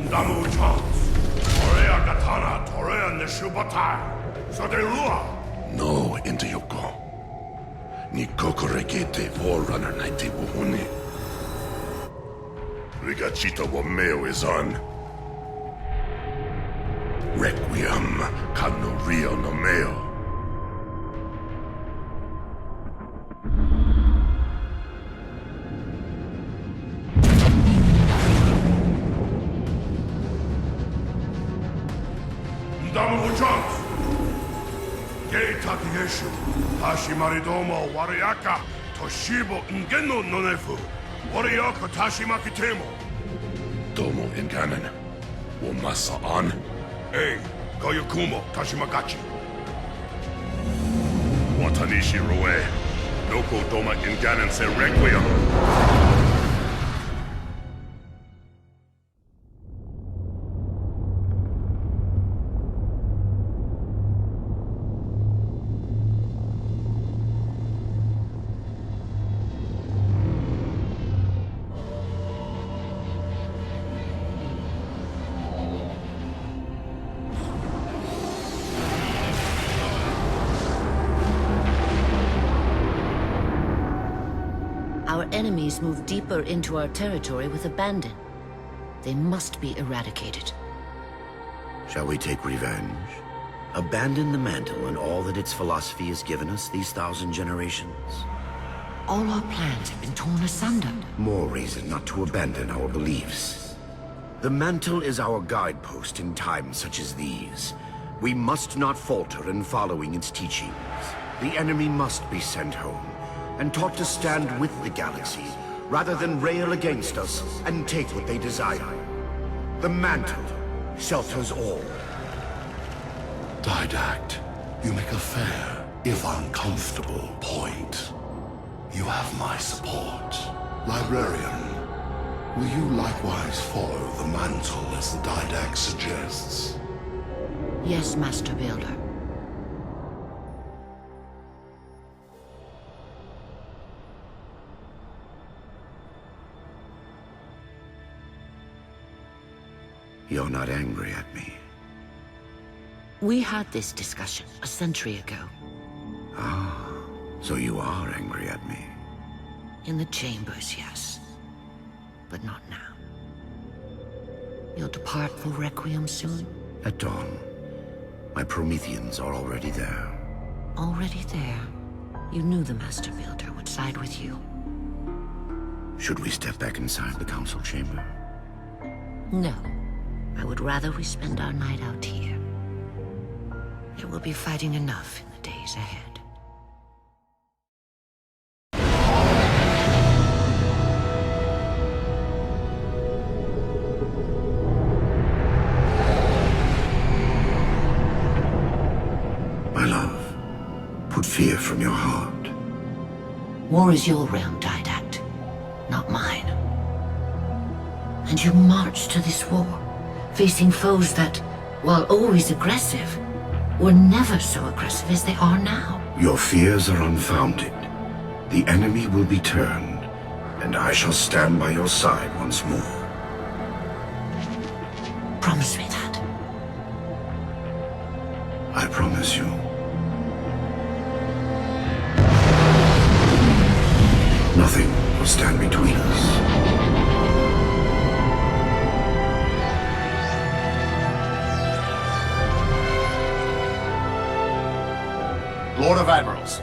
나무 chance. Torea katana, Torea neshubatai. So de lua. No, Intayoko. Ni kokorekete Forerunner naite buhuni. Rigachito wo meo is on. Requiem kano rio no meo. Damu chance. Gei Takiyeshu, Hashimaridomo Wariaka, Toshibo Ngeno Nonefu, Wariaka Tashimaki Temo. Domo Inganon. Wo masa on. Hey, Goyokumo Tashimagachi. Watanishi Rue. Noko Doma Inganon se Requiem. Our enemies move deeper into our territory with abandon. They must be eradicated. Shall we take revenge? Abandon the mantle and all that its philosophy has given us these 1,000 generations? All our plans have been torn asunder. More reason not to abandon our beliefs. The mantle is our guidepost in times such as these. We must not falter in following its teachings. The enemy must be sent home and taught to stand with the galaxy, rather than rail against us and take what they desire. The mantle shelters all. Didact, you make a fair, if uncomfortable, point. You have my support. Librarian, will you likewise follow the mantle as the Didact suggests? Yes, Master Builder. You're not angry at me. We had this discussion a century ago. Ah, so you are angry at me. In the chambers, yes. But not now. You'll depart for Requiem soon? At dawn. My Prometheans are already there. Already there. You knew the Master Builder would side with you. Should we step back inside the council chamber? No. I would rather we spend our night out here. There will be fighting enough in the days ahead. My love, put fear from your heart. War is your realm, Didact, not mine. And you marched to this war, facing foes that, while always aggressive, were never so aggressive as they are now. Your fears are unfounded. The enemy will be turned, and I shall stand by your side once more. Promise me that. I promise you. Nothing will stand between us. Lord of Admirals,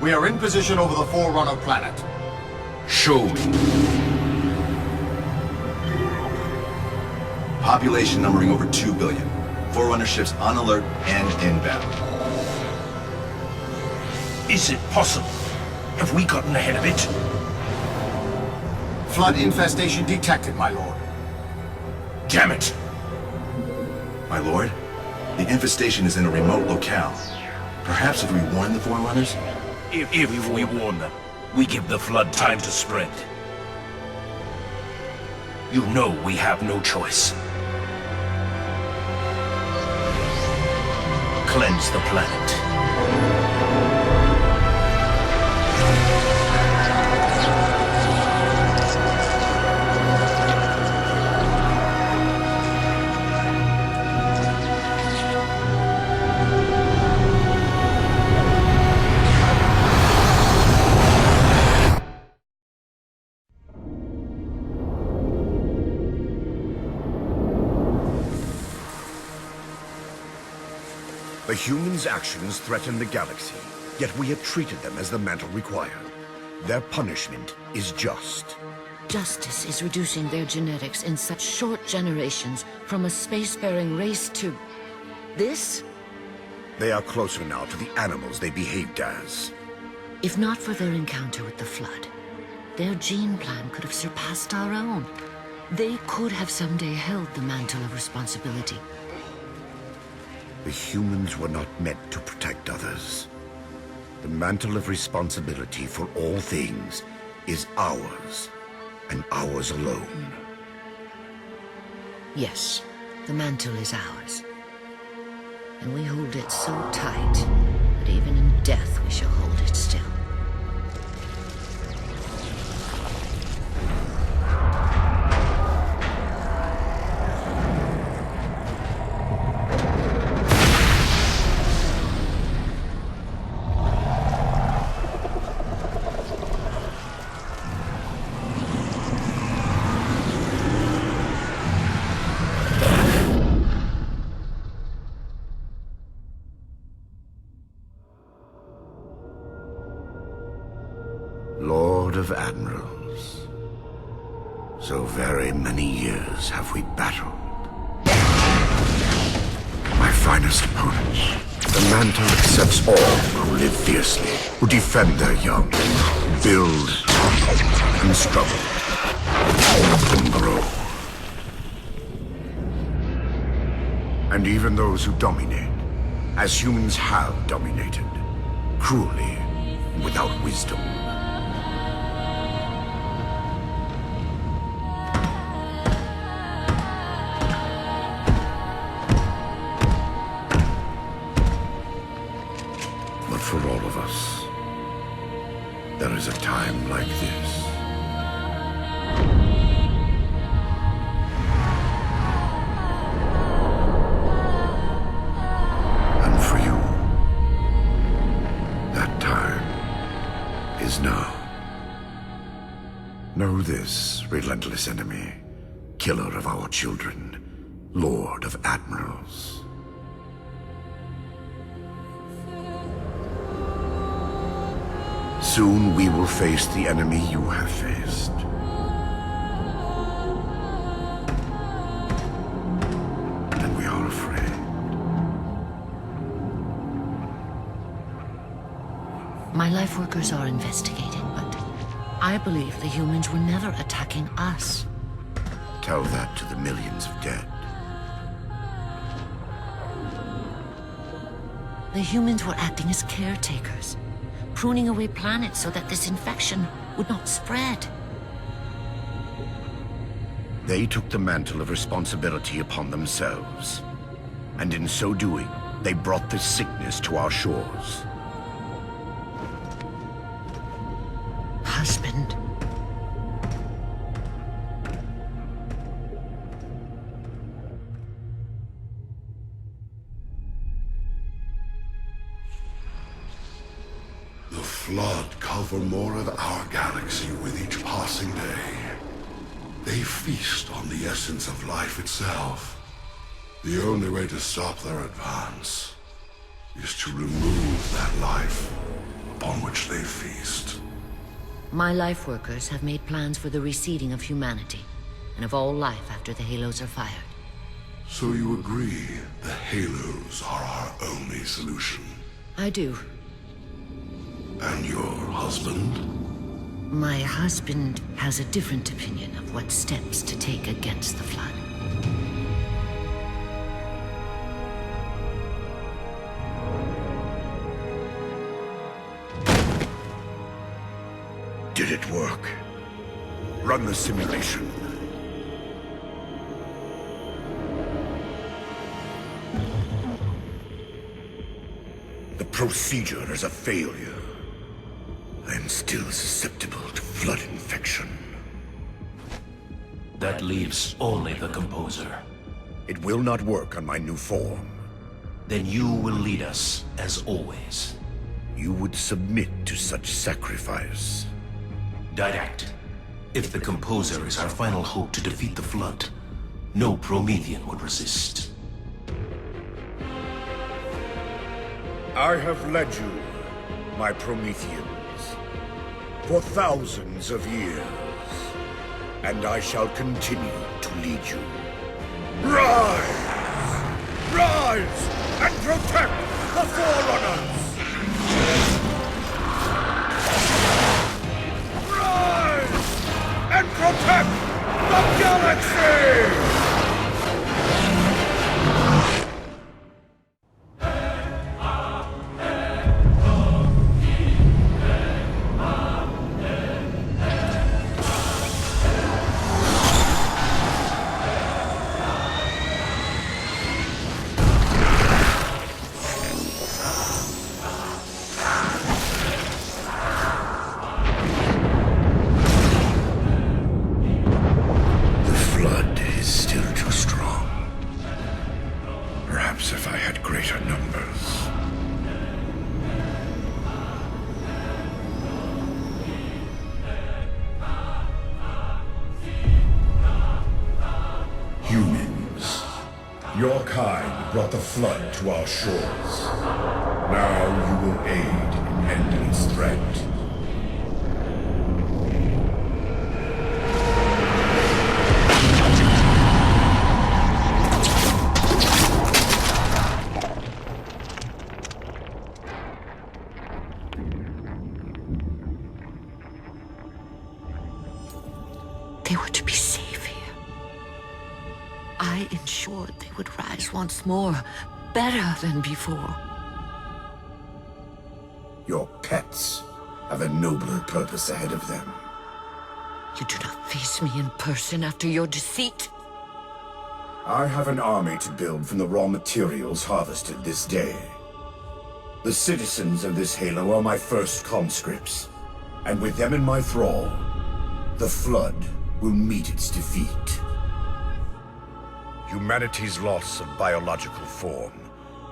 we are in position over the Forerunner planet. Show me. Population numbering over 2 billion. Forerunner ships on alert and inbound. Is it possible? Have we gotten ahead of it? Flood infestation detected, my lord. Damn it! My lord, the infestation is in a remote locale. Perhaps if we warn the Forerunners? If we warn them, we give the Flood time to spread. You know we have no choice. Cleanse the planet. The humans' actions threaten the galaxy, yet we have treated them as the mantle required. Their punishment is just. Justice is reducing their genetics in such short generations from a spacefaring race to... this? They are closer now to the animals they behaved as. If not for their encounter with the Flood, their gene plan could have surpassed our own. They could have someday held the mantle of responsibility. The humans were not meant to protect others. The mantle of responsibility for all things is ours, and ours alone. Yes, the mantle is ours. And we hold it so tight that even in death we shall hold it still. Lord of Admirals, so very many years have we battled. My finest opponents, the mantle accepts all who live fiercely, who defend their young, build and struggle, and grow. And even those who dominate, as humans have dominated, cruelly and without wisdom. But for all of us, there is a time like this. And for you, that time is now. Know this, relentless enemy, killer of our children, Lord of Admirals. Soon we will face the enemy you have faced. And we are afraid. My life workers are investigating, but I believe the humans were never attacking us. Tell that to the millions of dead. The humans were acting as caretakers, pruning away planets so that this infection would not spread. They took the mantle of responsibility upon themselves. And in so doing, they brought this sickness to our shores. Husband. The Flood cover more of our galaxy with each passing day. They feast on the essence of life itself. The only way to stop their advance is to remove that life upon which they feast. My life workers have made plans for the reseeding of humanity, and of all life after the halos are fired. So you agree the halos are our only solution? I do. And your husband? My husband has a different opinion of what steps to take against the Flood. Did it work? Run the simulation. The procedure is a failure. I am still susceptible to Flood infection. That leaves only the Composer. It will not work on my new form. Then you will lead us, as always. You would submit to such sacrifice. Direct. If the Composer is our final hope to defeat the Flood, no Promethean would resist. I have led you, my Prometheans, for thousands of years, and I shall continue to lead you. Rise! Rise and protect the Forerunners! Rise and protect the galaxy! If I had greater numbers. Humans, your kind brought the flood to our shores. Now you will aid in ending its threat. They were to be safe here. I ensured they would rise once more, better than before. Your pets have a nobler purpose ahead of them. You do not face me in person after your deceit. I have an army to build from the raw materials harvested this day. The citizens of this Halo are my first conscripts, and with them in my thrall, the Flood will meet its defeat. Humanity's loss of biological form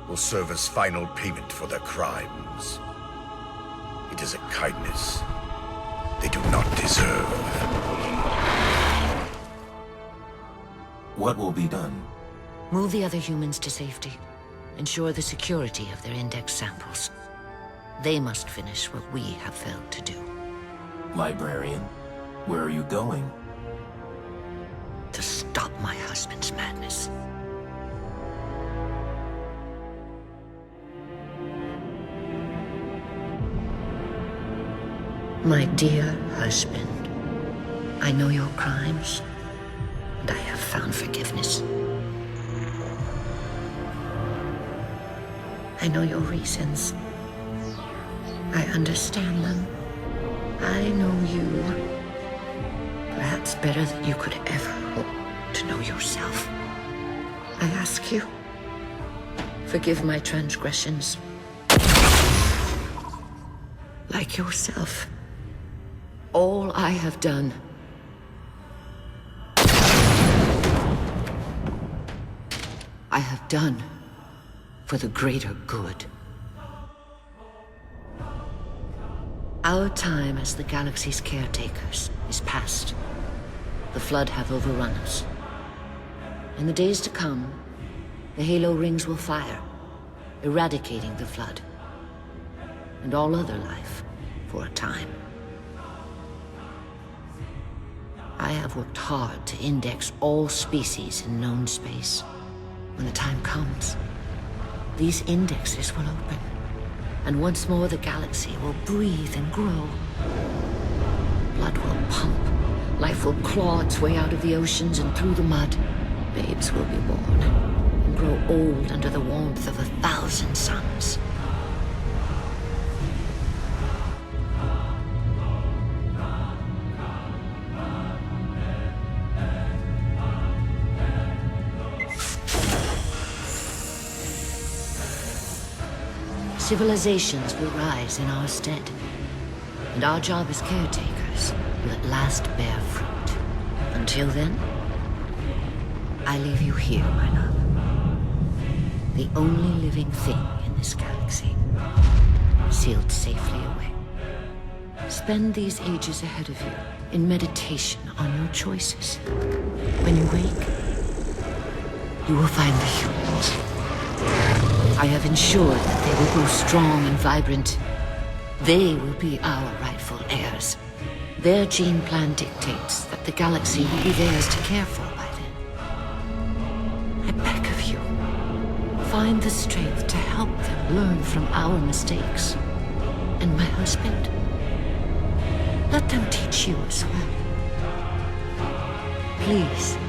will serve as final payment for their crimes. It is a kindness they do not deserve. What will be done? Move the other humans to safety. Ensure the security of their index samples. They must finish what we have failed to do. Librarian, where are you going? To stop my husband's madness. My dear husband, I know your crimes, and I have found forgiveness. I know your reasons. I understand them. I know you. Perhaps better than you could ever hope to know yourself. I ask you, forgive my transgressions. Like yourself, all I have done I have done for the greater good. Our time as the galaxy's caretakers is past. The Flood have overrun us. In the days to come, the Halo rings will fire, eradicating the Flood and all other life for a time. I have worked hard to index all species in known space. When the time comes, these indexes will open, and once more the galaxy will breathe and grow. Blood will pump, life will claw its way out of the oceans and through the mud. Babes will be born and grow old under the warmth of 1,000 suns. Civilizations will rise in our stead, and our job as caretakers will at last bear fruit. Until then, I leave you here, my love. The only living thing in this galaxy, sealed safely away. Spend these ages ahead of you in meditation on your choices. When you wake, you will find the humans. I have ensured that they will grow strong and vibrant. They will be our rightful heirs. Their gene plan dictates that the galaxy will be theirs to care for by then. I beg of you, find the strength to help them learn from our mistakes. And my husband, let them teach you as well. Please.